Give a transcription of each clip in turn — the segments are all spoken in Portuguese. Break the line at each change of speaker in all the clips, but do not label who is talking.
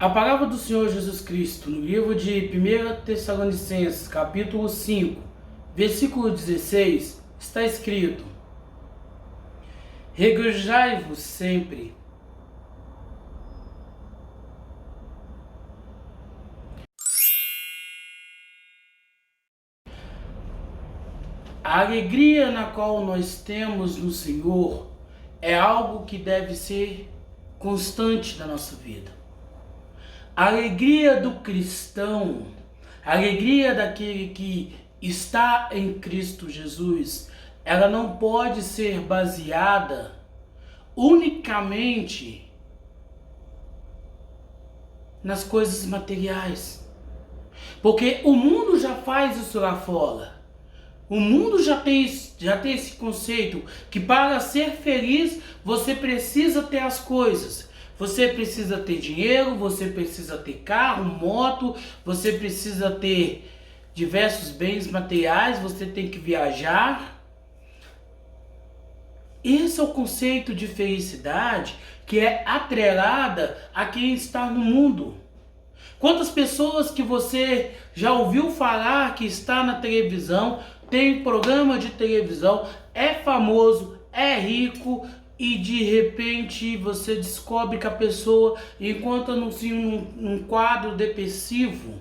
A palavra do Senhor Jesus Cristo, no livro de 1 Tessalonicenses, capítulo 5, versículo 16, está escrito: regozijai-vos sempre. A alegria na qual nós temos no Senhor é algo que deve ser constante na nossa vida. A alegria do cristão, a alegria daquele que está em Cristo Jesus, ela não pode ser baseada unicamente nas coisas materiais. Porque o mundo já faz isso lá fora. O mundo já tem esse conceito que para ser feliz você precisa ter as coisas. Você precisa ter dinheiro, você precisa ter carro, moto, você precisa ter diversos bens materiais, você tem que viajar. Esse é o conceito de felicidade que é atrelada a quem está no mundo. Quantas pessoas que você já ouviu falar que está na televisão, tem programa de televisão, é famoso, é rico e de repente você descobre que a pessoa encontra-se num quadro depressivo.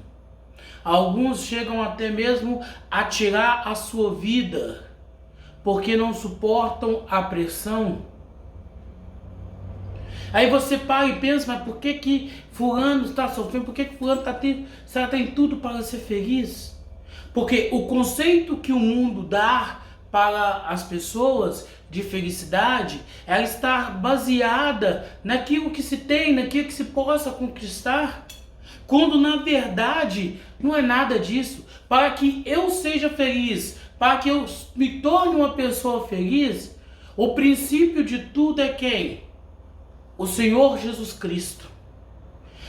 Alguns chegam até mesmo a tirar a sua vida porque não suportam a pressão. Aí você para e pensa, mas por que fulano está sofrendo? Por que fulano está tem tudo para ser feliz? Porque o conceito que o mundo dá para as pessoas de felicidade, ela está baseada naquilo que se tem, naquilo que se possa conquistar. Quando na verdade não é nada disso. Para que eu seja feliz, para que eu me torne uma pessoa feliz, o princípio de tudo é quem? O Senhor Jesus Cristo.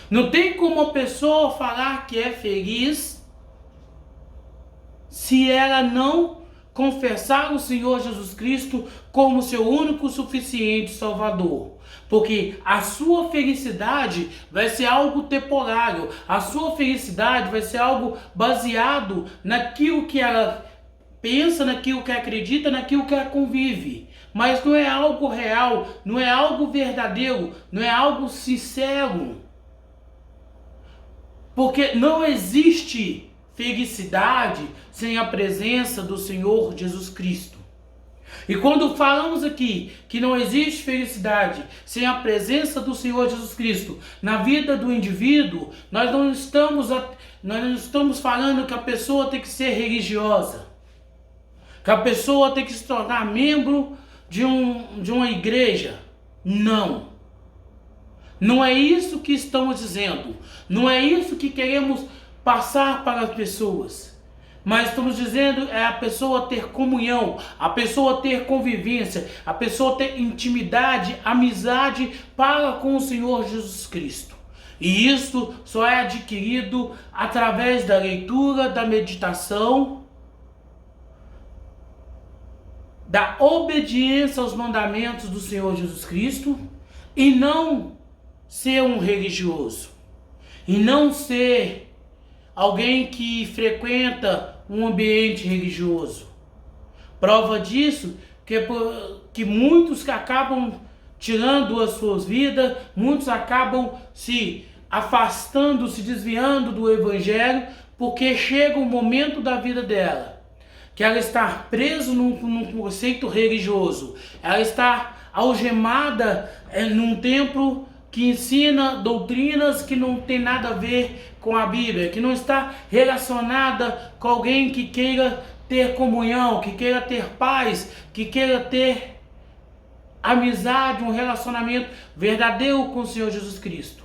Não tem como a pessoa falar que é feliz se ela não confessar o Senhor Jesus Cristo como seu único suficiente Salvador. Porque a sua felicidade vai ser algo temporário, a sua felicidade vai ser algo baseado naquilo que ela pensa, naquilo que acredita, naquilo que ela convive. Mas não é algo real, não é algo verdadeiro, não é algo sincero. Porque não existe felicidade sem a presença do Senhor Jesus Cristo. E quando falamos aqui que não existe felicidade sem a presença do Senhor Jesus Cristo na vida do indivíduo, nós não estamos falando que a pessoa tem que ser religiosa, que a pessoa tem que se tornar membro de uma igreja. Não. Não é isso que estamos dizendo. Não é isso que queremos passar para as pessoas. Mas estamos dizendo é a pessoa ter comunhão, a pessoa ter convivência, a pessoa ter intimidade, amizade para com o Senhor Jesus Cristo. E isso só é adquirido através da leitura, da meditação, da obediência aos mandamentos do Senhor Jesus Cristo, e não ser um religioso, e não ser alguém que frequenta um ambiente religioso. Prova disso que muitos que acabam tirando as suas vidas, muitos acabam se afastando, se desviando do evangelho, porque chega um momento da vida dela que ela está presa num conceito religioso, ela está algemada num templo que ensina doutrinas que não tem nada a ver com a Bíblia, que não está relacionada com alguém que queira ter comunhão, que queira ter paz, que queira ter amizade, um relacionamento verdadeiro com o Senhor Jesus Cristo.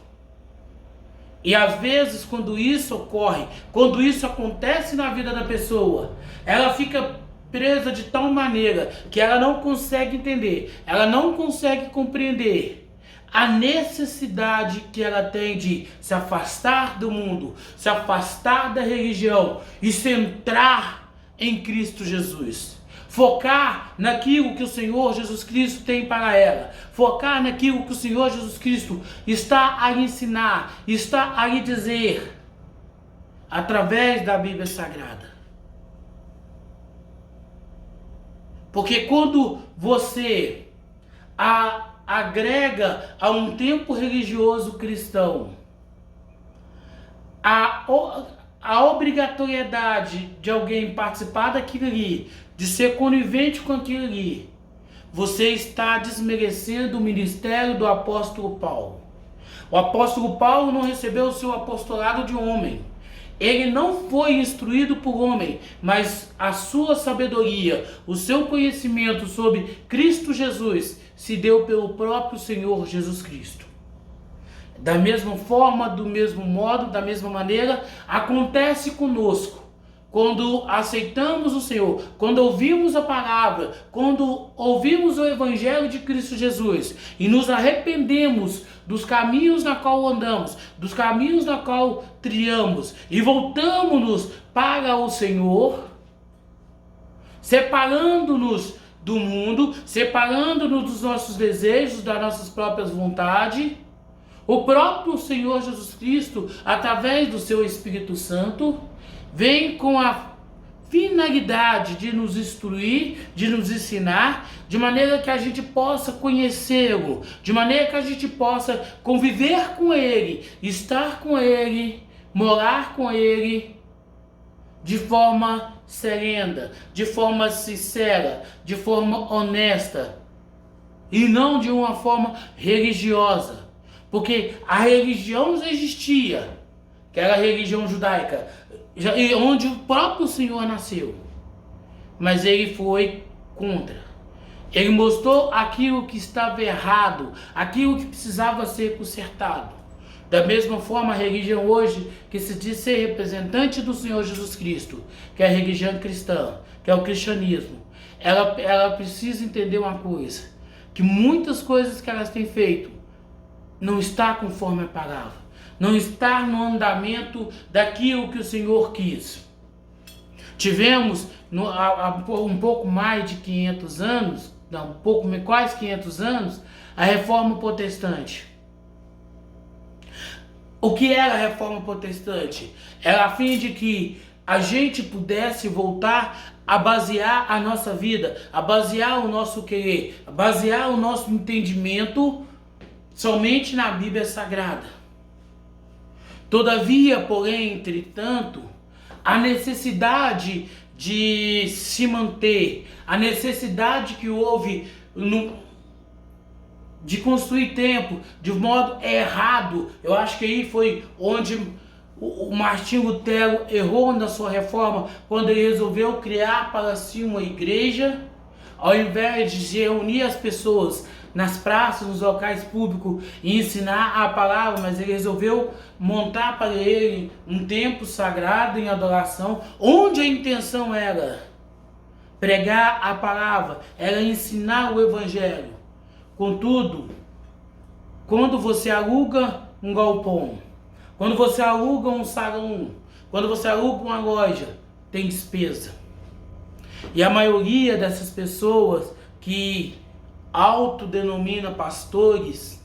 E às vezes, quando isso ocorre, quando isso acontece na vida da pessoa, ela fica presa de tal maneira que ela não consegue entender, ela não consegue compreender a necessidade que ela tem de se afastar do mundo, se afastar da religião e centrar em Cristo Jesus. focar naquilo que o Senhor Jesus Cristo tem para ela, focar naquilo que o Senhor Jesus Cristo está a lhe ensinar, está a lhe dizer, através da Bíblia Sagrada. Porque quando você agrega a um tempo religioso cristão a obrigatoriedade de alguém participar daquilo ali, de ser conivente com aquilo ali, você está desmerecendo o ministério do apóstolo Paulo. O apóstolo Paulo não recebeu o seu apostolado de homem. Ele não foi instruído por homem, mas a sua sabedoria, o seu conhecimento sobre Cristo Jesus se deu pelo próprio Senhor Jesus Cristo. Da mesma forma, do mesmo modo, da mesma maneira, acontece conosco. Quando aceitamos o Senhor, quando ouvimos a palavra, quando ouvimos o Evangelho de Cristo Jesus e nos arrependemos dos caminhos na qual andamos, dos caminhos na qual trilhamos e voltamos-nos para o Senhor, separando-nos do mundo, separando-nos dos nossos desejos, das nossas próprias vontades, o próprio Senhor Jesus Cristo, através do seu Espírito Santo, vem com a finalidade de nos instruir, de nos ensinar, de maneira que a gente possa conhecê-lo, de maneira que a gente possa conviver com ele, estar com ele, morar com ele, de forma serena, de forma sincera, de forma honesta, e não de uma forma religiosa. Porque a religião já existia, que era a religião judaica, onde o próprio Senhor nasceu. Mas ele foi contra. Ele mostrou aquilo que estava errado, aquilo que precisava ser consertado. Da mesma forma, a religião hoje, que se diz ser representante do Senhor Jesus Cristo, que é a religião cristã, que é o cristianismo, ela precisa entender uma coisa, que muitas coisas que elas têm feito não está conforme a palavra, não está no andamento daquilo que o Senhor quis. Tivemos há um pouco mais de 500 anos, quase 500 anos, a Reforma Protestante. O que era a Reforma Protestante? Era a fim de que a gente pudesse voltar a basear a nossa vida, a basear o nosso querer, a basear o nosso entendimento somente na Bíblia Sagrada. Todavia, porém, entretanto, a necessidade de se manter, a necessidade que houve de construir templo de modo errado, eu acho que aí foi onde o Martinho Lutero errou na sua reforma, quando ele resolveu criar para si uma igreja, ao invés de reunir as pessoas nas praças, nos locais públicos e ensinar a palavra, mas ele resolveu montar para ele um templo sagrado em adoração, onde a intenção era pregar a palavra, era ensinar o Evangelho. Contudo, quando você aluga um galpão, quando você aluga um salão, quando você aluga uma loja, tem despesa. E a maioria dessas pessoas que autodenomina pastores,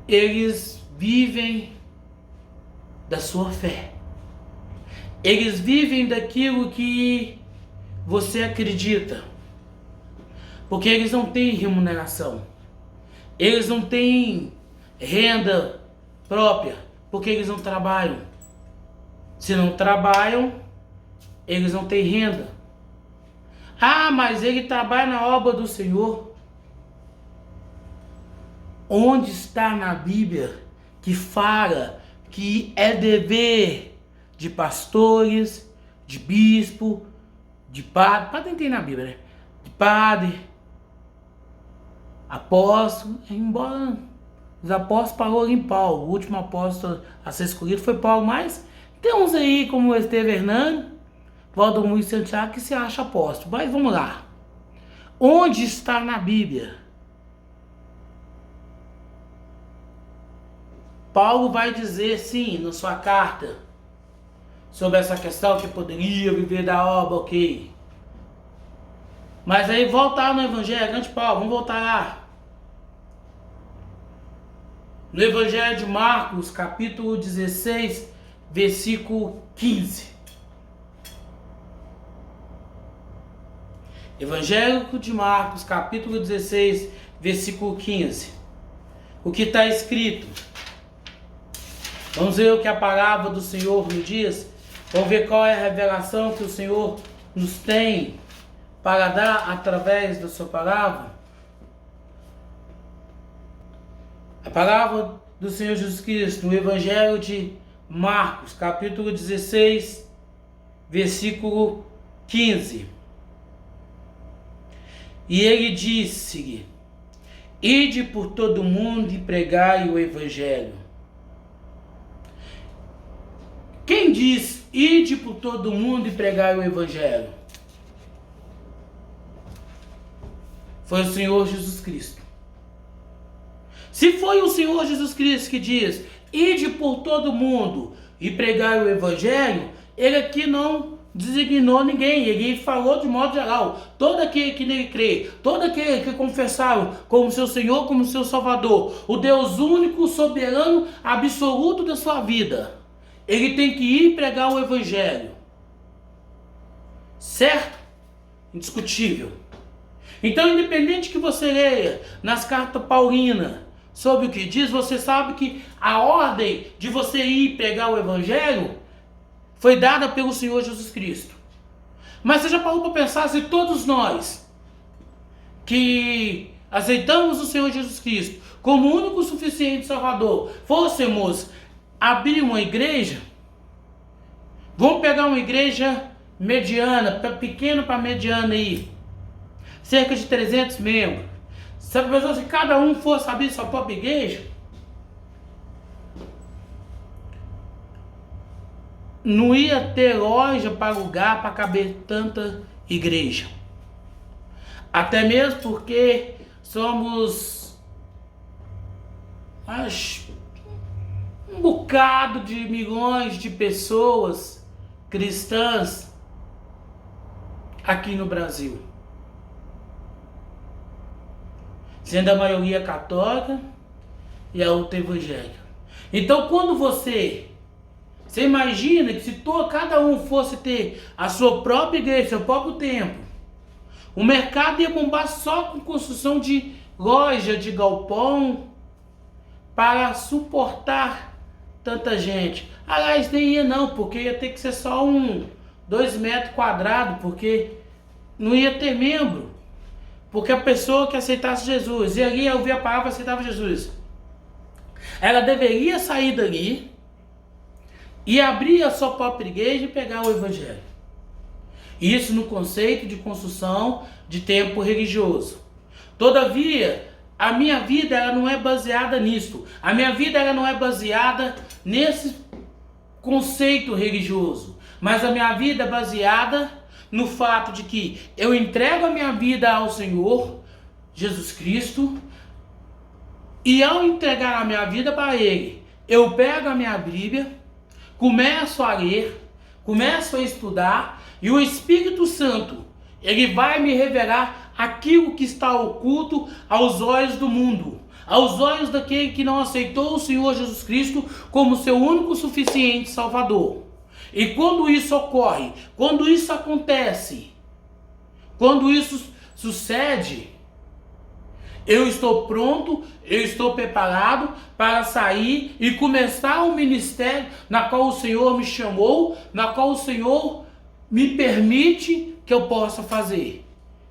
eles vivem da sua fé. Eles vivem daquilo que você acredita. Porque eles não têm remuneração. Eles não têm renda própria. Porque eles não trabalham. Se não trabalham, eles não têm renda. Ah, mas ele trabalha na obra do Senhor. Onde está na Bíblia que fala que é dever de pastores, de bispo, de padre tem na Bíblia, né? De padre, apóstolo, embora os apóstolos parou em Paulo, o último apóstolo a ser escolhido foi Paulo, mas tem uns aí como o Estevão Hernandes, Valdomiro Santiago, que se acha apóstolo. Mas vamos lá. Onde está na Bíblia? Paulo vai dizer sim, na sua carta, sobre essa questão que poderia viver da obra, ok. Mas aí voltar no Evangelho, grande Paulo, vamos voltar lá. No Evangelho de Marcos, capítulo 16, versículo 15. Evangelho de Marcos, capítulo 16, versículo 15. O que está escrito? Vamos ver o que a palavra do Senhor nos diz. Vamos ver qual é a revelação que o Senhor nos tem para dar através da sua palavra. A palavra do Senhor Jesus Cristo, no Evangelho de Marcos, capítulo 16, versículo 15. E ele disse: ide por todo mundo e pregai o Evangelho. Quem diz ide por todo mundo e pregai o Evangelho? Foi o Senhor Jesus Cristo. Se foi o Senhor Jesus Cristo que diz ide por todo mundo e pregai o Evangelho, ele aqui não designou ninguém, ele falou de modo geral. Todo aquele que nele crê, todo aquele que confessaram como seu Senhor, como seu Salvador, o Deus único, soberano, absoluto da sua vida, ele tem que ir pregar o Evangelho. Certo? Indiscutível. Então, independente que você leia nas cartas paulinas sobre o que diz, você sabe que a ordem de você ir pregar o Evangelho foi dada pelo Senhor Jesus Cristo. Mas você já parou para pensar se todos nós que aceitamos o Senhor Jesus Cristo como único suficiente Salvador fôssemos abrir uma igreja? Vamos pegar uma igreja mediana, pequena para mediana aí, cerca de 300 membros. Se cada um fosse abrir sua própria igreja, não ia ter loja para alugar para caber tanta igreja. Até mesmo porque somos um bocado de milhões de pessoas cristãs aqui no Brasil. Sendo a maioria católica e a outra evangélica. Então quando você imagina que se cada um fosse ter a sua própria igreja, seu próprio templo, o mercado ia bombar só com construção de loja, de galpão, para suportar tanta gente. Aliás, nem ia não, porque ia ter que ser só 2 metros quadrados, porque não ia ter membro. Porque a pessoa que aceitasse Jesus, e ali ouvia a palavra, aceitava Jesus, ela deveria sair dali e abrir a sua própria igreja e pegar o Evangelho. Isso no conceito de construção de templo religioso. Todavia, a minha vida ela não é baseada nisso. A minha vida ela não é baseada nesse conceito religioso. Mas a minha vida é baseada no fato de que eu entrego a minha vida ao Senhor Jesus Cristo, e ao entregar a minha vida para Ele, eu pego a minha Bíblia, começo a ler, começo a estudar, e o Espírito Santo, ele vai me revelar aquilo que está oculto aos olhos do mundo, aos olhos daquele que não aceitou o Senhor Jesus Cristo como seu único suficiente Salvador. E quando isso ocorre, quando isso acontece, quando isso sucede, eu estou pronto, eu estou preparado para sair e começar o ministério na qual o Senhor me chamou, na qual o Senhor me permite que eu possa fazer,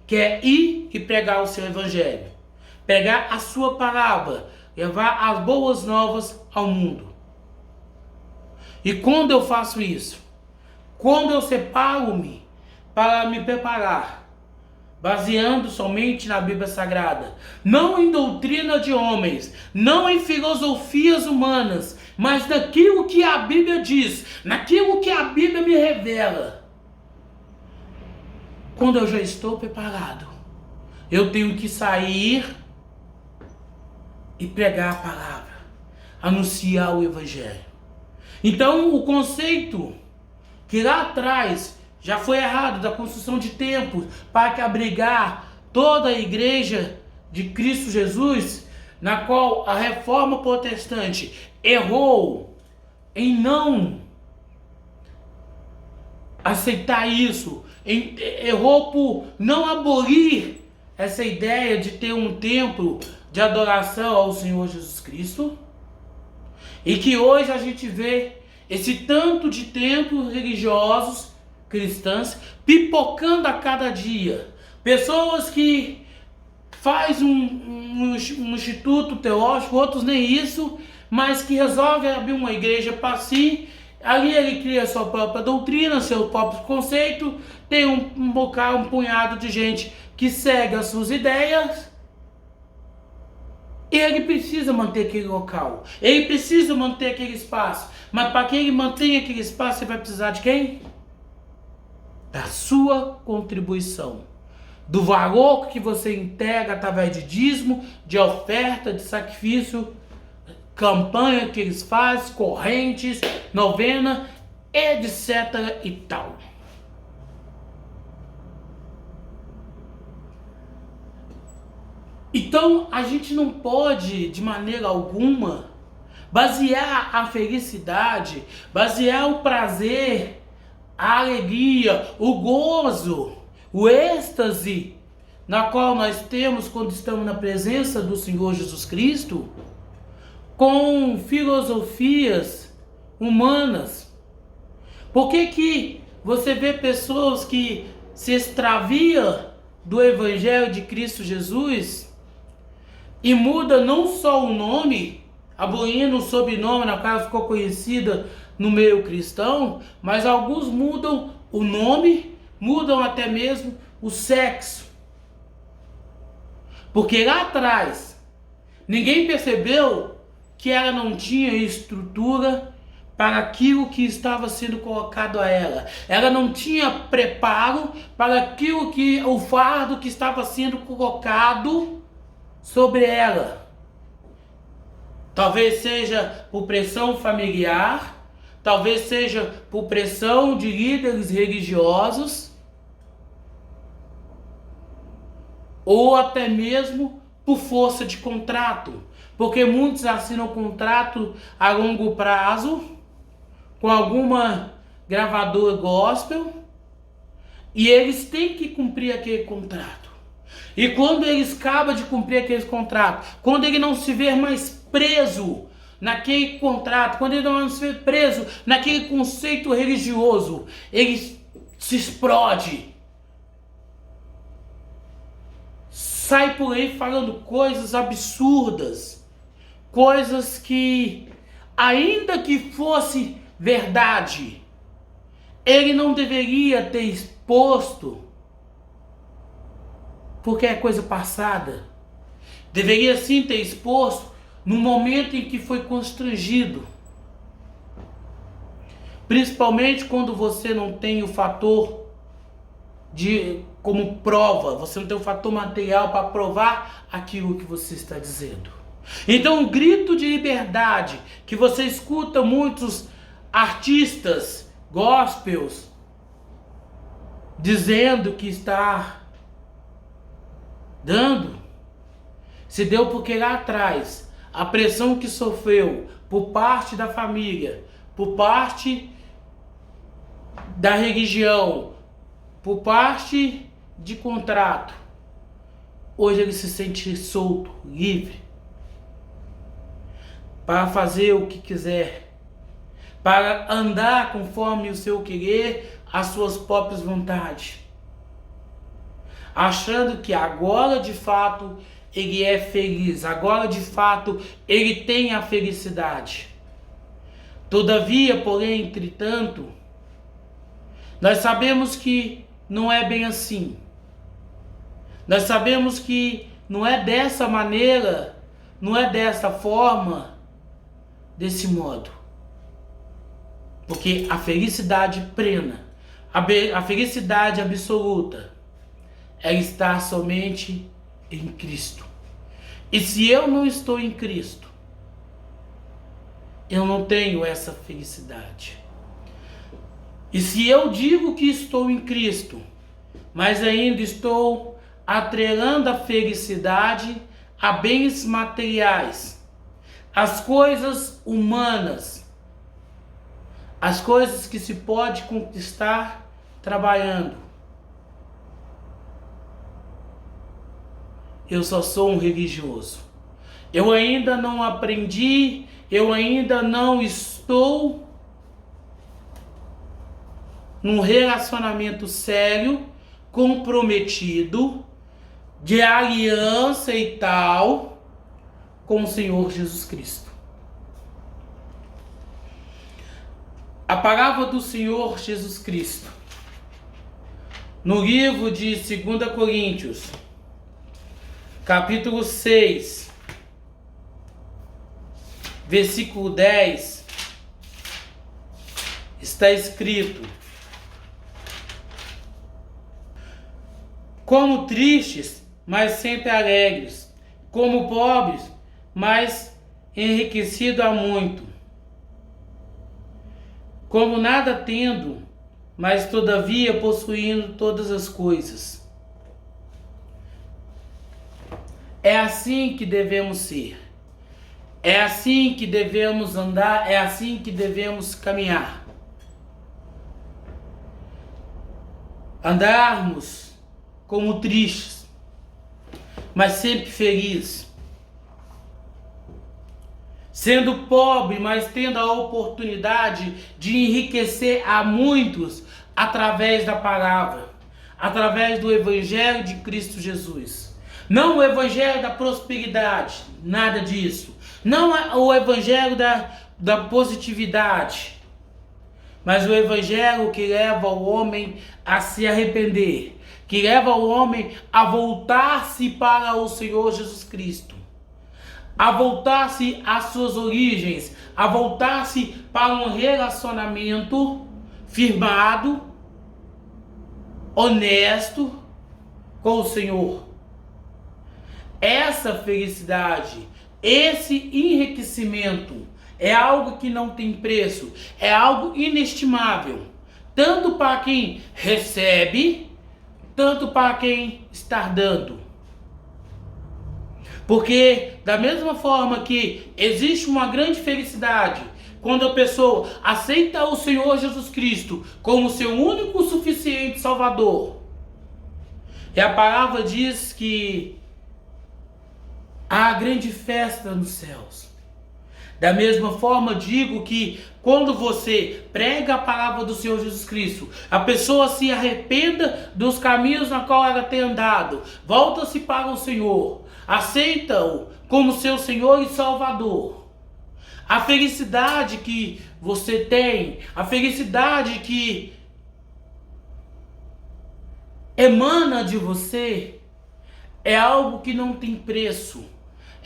que é ir e pregar o seu Evangelho, pegar a sua palavra, levar as boas novas ao mundo. E quando eu faço isso, quando eu separo-me para me preparar, baseando somente na Bíblia Sagrada, não em doutrina de homens, não em filosofias humanas, mas naquilo que a Bíblia diz, naquilo que a Bíblia me revela. Quando eu já estou preparado, eu tenho que sair e pregar a palavra, anunciar o Evangelho. Então o conceito que lá atrás já foi errado, da construção de templos para que abrigar toda a igreja de Cristo Jesus, na qual a reforma protestante errou em não aceitar isso, errou por não abolir essa ideia de ter um templo de adoração ao Senhor Jesus Cristo, e que hoje a gente vê esse tanto de templos religiosos cristãs pipocando a cada dia, pessoas que faz um instituto teológico, outros nem isso, mas que resolve abrir uma igreja para si. Ali ele cria a sua própria doutrina, seu próprio conceito, tem um punhado de gente que segue as suas ideias, e ele precisa manter aquele local, ele precisa manter aquele espaço, mas para que ele mantenha aquele espaço, você vai precisar de quem? Da sua contribuição, do valor que você integra através de dízimo, de oferta, de sacrifício, campanha que eles fazem, correntes, novena, etc e tal. Então a gente não pode de maneira alguma basear a felicidade, basear o prazer, a alegria, o gozo, o êxtase na qual nós temos quando estamos na presença do Senhor Jesus Cristo, com filosofias humanas. Por que você vê pessoas que se extraviam do Evangelho de Cristo Jesus e muda não só o nome, abolindo o sobrenome na qual ela ficou conhecida no meio cristão, mas alguns mudam o nome, mudam até mesmo o sexo. Porque lá atrás ninguém percebeu que ela não tinha estrutura para aquilo que estava sendo colocado a ela. Ela não tinha preparo para aquilo que o fardo que estava sendo colocado sobre ela. Talvez seja por pressão familiar, talvez seja por pressão de líderes religiosos, ou até mesmo por força de contrato, porque muitos assinam contrato a longo prazo com alguma gravadora gospel e eles têm que cumprir aquele contrato. E quando eles acabam de cumprir aquele contrato, quando ele não se vê mais preso naquele contrato, quando ele não se vê preso naquele conceito religioso, ele se explode, sai por aí falando coisas absurdas, coisas que, ainda que fosse verdade, ele não deveria ter exposto, porque é coisa passada. Deveria sim ter exposto no momento em que foi constrangido. Principalmente quando você não tem o fator como prova, você não tem o fator material para provar aquilo que você está dizendo. Então o grito de liberdade que você escuta muitos artistas gospels dizendo que está dando, se deu porque lá atrás a pressão que sofreu por parte da família, por parte da religião, por parte de contrato, hoje ele se sente solto, livre, para fazer o que quiser, para andar conforme o seu querer, as suas próprias vontades, achando que agora de fato ele é feliz, agora de fato ele tem a felicidade. Todavia, porém, entretanto, nós sabemos que não é bem assim. Nós sabemos que não é dessa maneira, não é dessa forma, desse modo. Porque a felicidade plena, a felicidade absoluta, ela está somente em Cristo. E se eu não estou em Cristo, eu não tenho essa felicidade. E se eu digo que estou em Cristo, mas ainda estou atrelando a felicidade a bens materiais, as coisas humanas, as coisas que se pode conquistar trabalhando, eu só sou um religioso. Eu ainda não aprendi, eu ainda não estou num relacionamento sério, comprometido, de aliança e tal, com o Senhor Jesus Cristo. A palavra do Senhor Jesus Cristo, no livro de 2 Coríntios, capítulo 6, versículo 10, está escrito: como tristes, mas sempre alegres, como pobres, mas enriquecidos há muito, como nada tendo, mas todavia possuindo todas as coisas. É assim que devemos ser. É assim que devemos andar, é assim que devemos caminhar. Andarmos como tristes, mas sempre felizes. Sendo pobre, mas tendo a oportunidade de enriquecer a muitos através da palavra, através do Evangelho de Cristo Jesus. Não o Evangelho da prosperidade, nada disso. Não o Evangelho da positividade, mas o Evangelho que leva o homem a se arrepender, que leva o homem a voltar-se para o Senhor Jesus Cristo, a voltar-se às suas origens, a voltar-se para um relacionamento firmado, honesto com o Senhor. Essa felicidade, esse enriquecimento é algo que não tem preço, é algo inestimável, tanto para quem recebe, tanto para quem está dando. Porque da mesma forma que existe uma grande felicidade quando a pessoa aceita o Senhor Jesus Cristo como seu único e suficiente Salvador, e a palavra diz que há grande festa nos céus. Da mesma forma, digo que quando você prega a palavra do Senhor Jesus Cristo, a pessoa se arrependa dos caminhos na qual ela tem andado, volta-se para o Senhor, aceita-o como seu Senhor e Salvador. A felicidade que você tem, a felicidade que emana de você, é algo que não tem preço.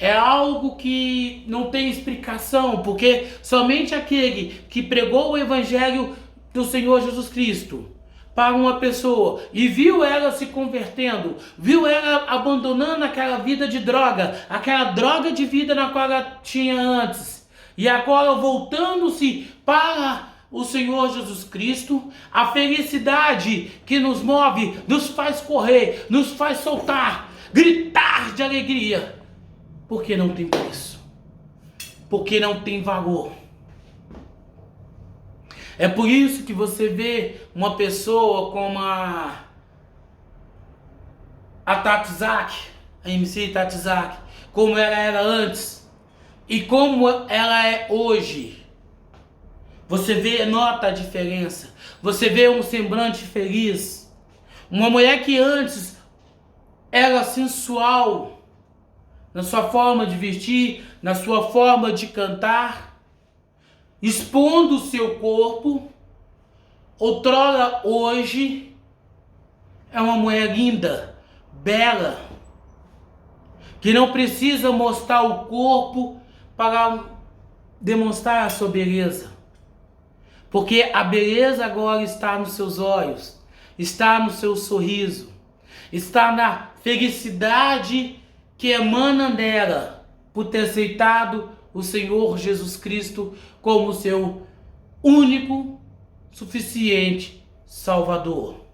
É algo que não tem explicação, porque somente aquele que pregou o Evangelho do Senhor Jesus Cristo para uma pessoa e viu ela se convertendo, viu ela abandonando aquela vida de droga, aquela droga de vida na qual ela tinha antes, e agora voltando-se para o Senhor Jesus Cristo, a felicidade que nos move, nos faz correr, nos faz soltar, gritar de alegria. Porque não tem preço, porque não tem valor. É por isso que você vê uma pessoa como a Tati Zak, a MC Tati Zak, como ela era antes e como ela é hoje. Você vê, nota a diferença. Você vê um semblante feliz. Uma mulher que antes era sensual na sua forma de vestir, na sua forma de cantar, expondo o seu corpo, outrora, hoje, é uma mulher linda, bela, que não precisa mostrar o corpo para demonstrar a sua beleza, porque a beleza agora está nos seus olhos, está no seu sorriso, está na felicidade que emana dela por ter aceitado o Senhor Jesus Cristo como seu único suficiente Salvador.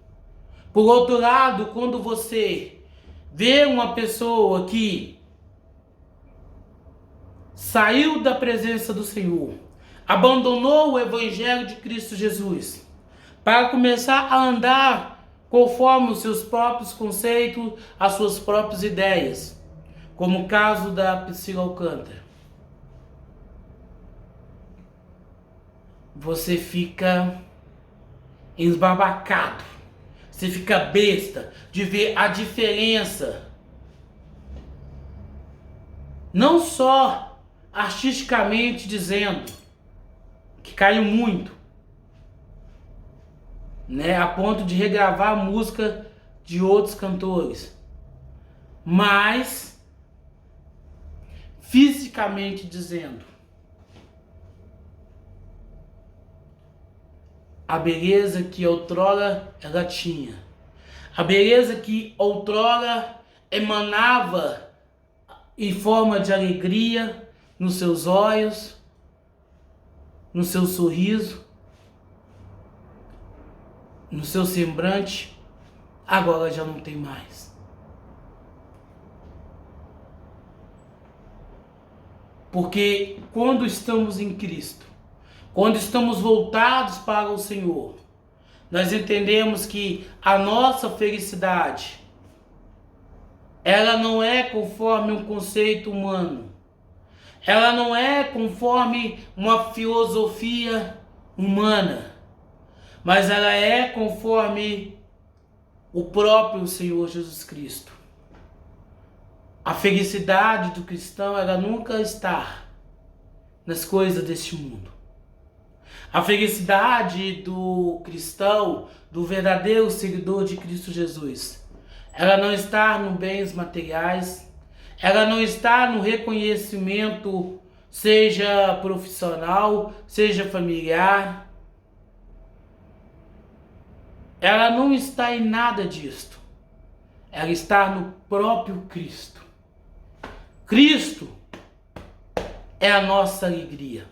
Por outro lado, quando você vê uma pessoa que saiu da presença do Senhor, abandonou o Evangelho de Cristo Jesus, para começar a andar conforme os seus próprios conceitos, as suas próprias ideias, como o caso da Priscila Alcântara, você fica embabacado, você fica besta de ver a diferença, não só artisticamente dizendo, que caiu muito, né, a ponto de regravar a música de outros cantores, mas fisicamente dizendo, a beleza que outrora ela tinha, a beleza que outrora emanava em forma de alegria nos seus olhos, no seu sorriso, no seu semblante, agora já não tem mais. Porque quando estamos em Cristo, quando estamos voltados para o Senhor, nós entendemos que a nossa felicidade, ela não é conforme um conceito humano, ela não é conforme uma filosofia humana, mas ela é conforme o próprio Senhor Jesus Cristo. A felicidade do cristão, ela nunca está nas coisas deste mundo. A felicidade do cristão, do verdadeiro seguidor de Cristo Jesus, ela não está nos bens materiais, ela não está no reconhecimento, seja profissional, seja familiar. Ela não está em nada disto. Ela está no próprio Cristo. Cristo é a nossa alegria.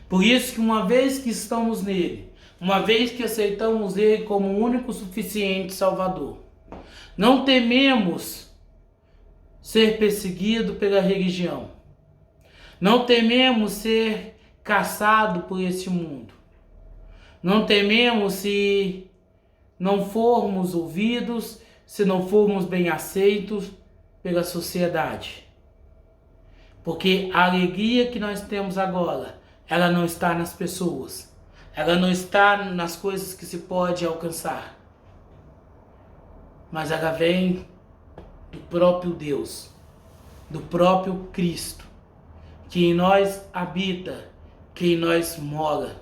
Por isso que uma vez que estamos nele, uma vez que aceitamos ele como o único suficiente Salvador, não tememos ser perseguido pela religião. Não tememos ser caçado por este mundo. Não tememos se não formos ouvidos, se não formos bem aceitos pela sociedade. Porque a alegria que nós temos agora, ela não está nas pessoas. Ela não está nas coisas que se pode alcançar. Mas ela vem do próprio Deus, do próprio Cristo, que em nós habita, que em nós mora.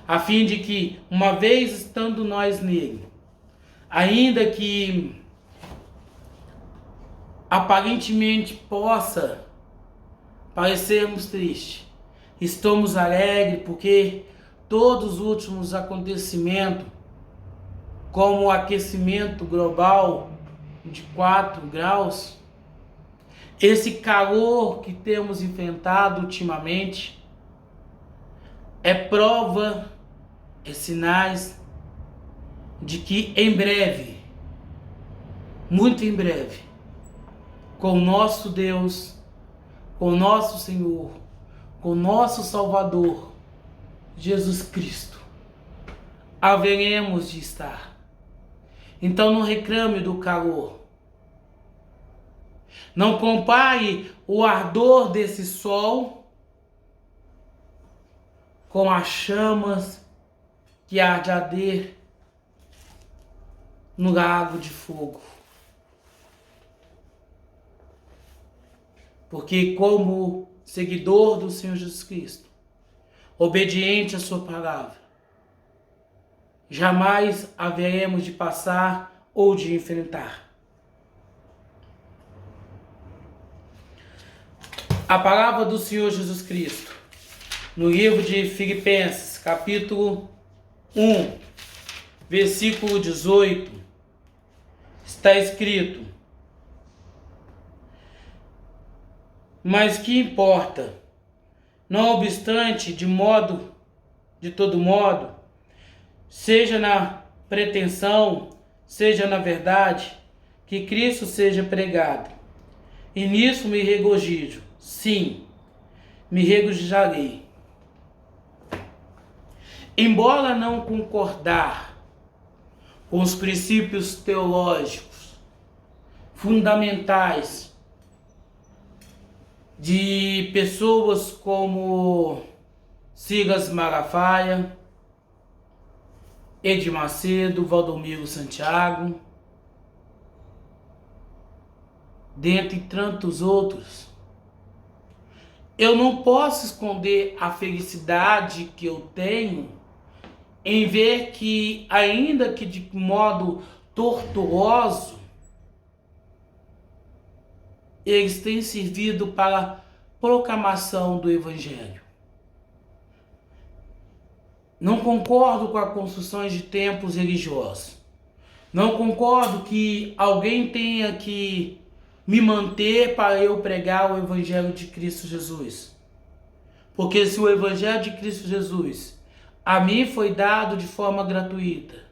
A fim de que, uma vez estando nós nele, ainda que aparentemente possa parecermos tristes, estamos alegres porque todos os últimos acontecimentos, como o aquecimento global de 4 graus, esse calor que temos enfrentado ultimamente, é prova, é sinais de que em breve, muito em breve, com o nosso Deus, com o nosso Senhor, com o nosso Salvador, Jesus Cristo, haveremos de estar. Então não reclame do calor. Não compare o ardor desse sol com as chamas que há de arder no lago de fogo. Porque como seguidor do Senhor Jesus Cristo, obediente à sua palavra, jamais haveremos de passar ou de enfrentar. A palavra do Senhor Jesus Cristo, no livro de Filipenses, capítulo 1, versículo 18, está escrito: mas que importa, não obstante, de modo de todo modo, seja na pretensão, seja na verdade, que Cristo seja pregado. E nisso me regozijo. Sim, me regozijarei. Embora não concordar com os princípios teológicos fundamentais de pessoas como Silas Malafaia, Edir Macedo, Valdomiro Santiago, dentre tantos outros, eu não posso esconder a felicidade que eu tenho em ver que, ainda que de modo tortuoso, eles têm servido para a proclamação do Evangelho. Não concordo com as construções de templos religiosos. Não concordo que alguém tenha que me manter para eu pregar o Evangelho de Cristo Jesus. Porque se o Evangelho de Cristo Jesus a mim foi dado de forma gratuita,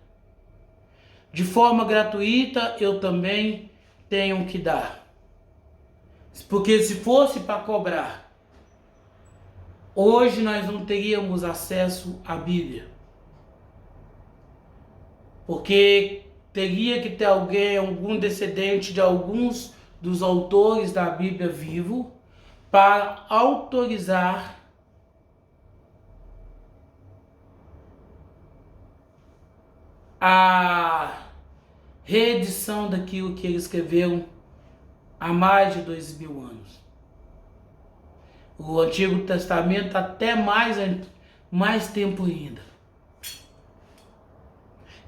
eu também tenho que dar. Porque se fosse para cobrar, hoje nós não teríamos acesso à Bíblia. Porque teria que ter algum descendente de alguns dos autores da Bíblia vivo para autorizar a reedição daquilo que eles escreveram há mais de 2000 anos. O Antigo Testamento até mais tempo ainda.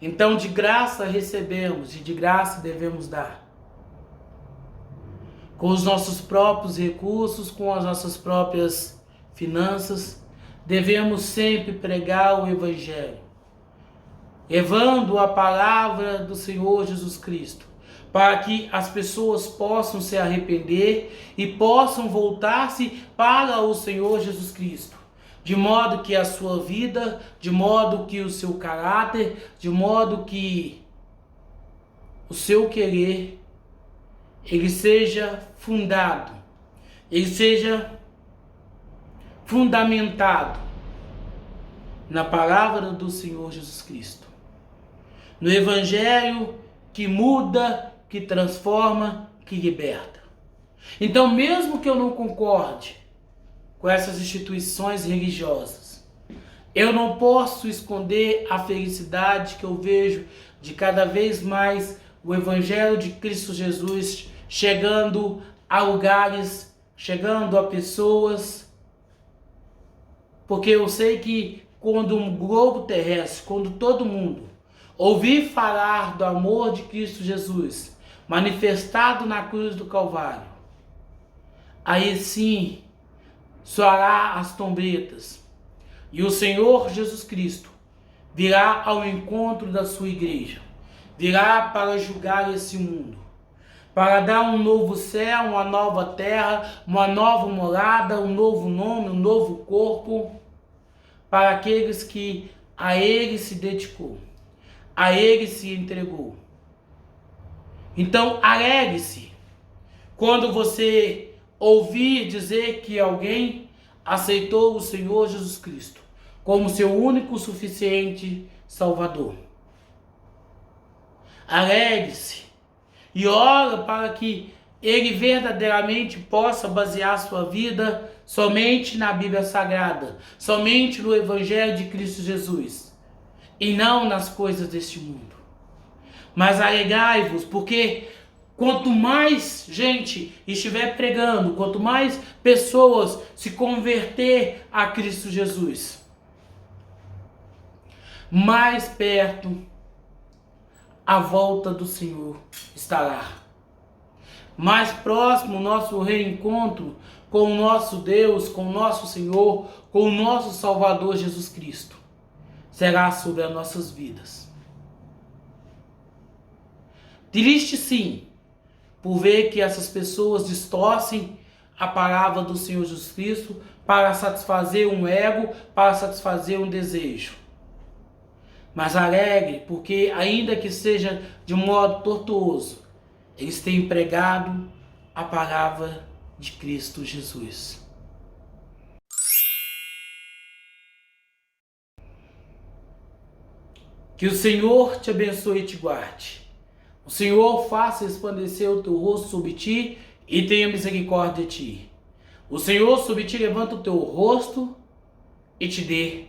Então de graça recebemos e de graça devemos dar. Com os nossos próprios recursos, com as nossas próprias finanças, devemos sempre pregar o Evangelho, levando a palavra do Senhor Jesus Cristo, para que as pessoas possam se arrepender e possam voltar-se para o Senhor Jesus Cristo, de modo que a sua vida, de modo que o seu caráter, de modo que o seu querer, ele seja fundado, ele seja fundamentado na palavra do Senhor Jesus Cristo, no Evangelho que muda, que transforma, que liberta. Então, mesmo que eu não concorde com essas instituições religiosas, eu não posso esconder a felicidade que eu vejo de cada vez mais o Evangelho de Cristo Jesus chegando a lugares, chegando a pessoas, porque eu sei que quando um globo terrestre, quando todo mundo ouvir falar do amor de Cristo Jesus manifestado na cruz do Calvário, aí sim soará as trombetas e o Senhor Jesus Cristo virá ao encontro da sua igreja, virá para julgar esse mundo, para dar um novo céu, uma nova terra, uma nova morada, um novo nome, um novo corpo, para aqueles que a Ele se dedicou, a Ele se entregou. Então, alegre-se quando você ouvir dizer que alguém aceitou o Senhor Jesus Cristo como seu único suficiente Salvador. Alegre-se e ora para que ele verdadeiramente possa basear sua vida somente na Bíblia Sagrada, somente no Evangelho de Cristo Jesus, e não nas coisas deste mundo. Mas alegrai-vos, porque quanto mais gente estiver pregando, quanto mais pessoas se converter a Cristo Jesus, mais perto a volta do Senhor estará. Mais próximo o nosso reencontro com o nosso Deus, com o nosso Senhor, com o nosso Salvador Jesus Cristo será sobre as nossas vidas. Triste sim, por ver que essas pessoas distorcem a palavra do Senhor Jesus Cristo para satisfazer um ego, para satisfazer um desejo. Mas alegre, porque ainda que seja de modo tortuoso, eles têm pregado a palavra de Cristo Jesus. Que o Senhor te abençoe e te guarde. O Senhor faça resplandecer o teu rosto sobre ti e tenha misericórdia de ti. O Senhor sobre ti levanta o teu rosto e te dê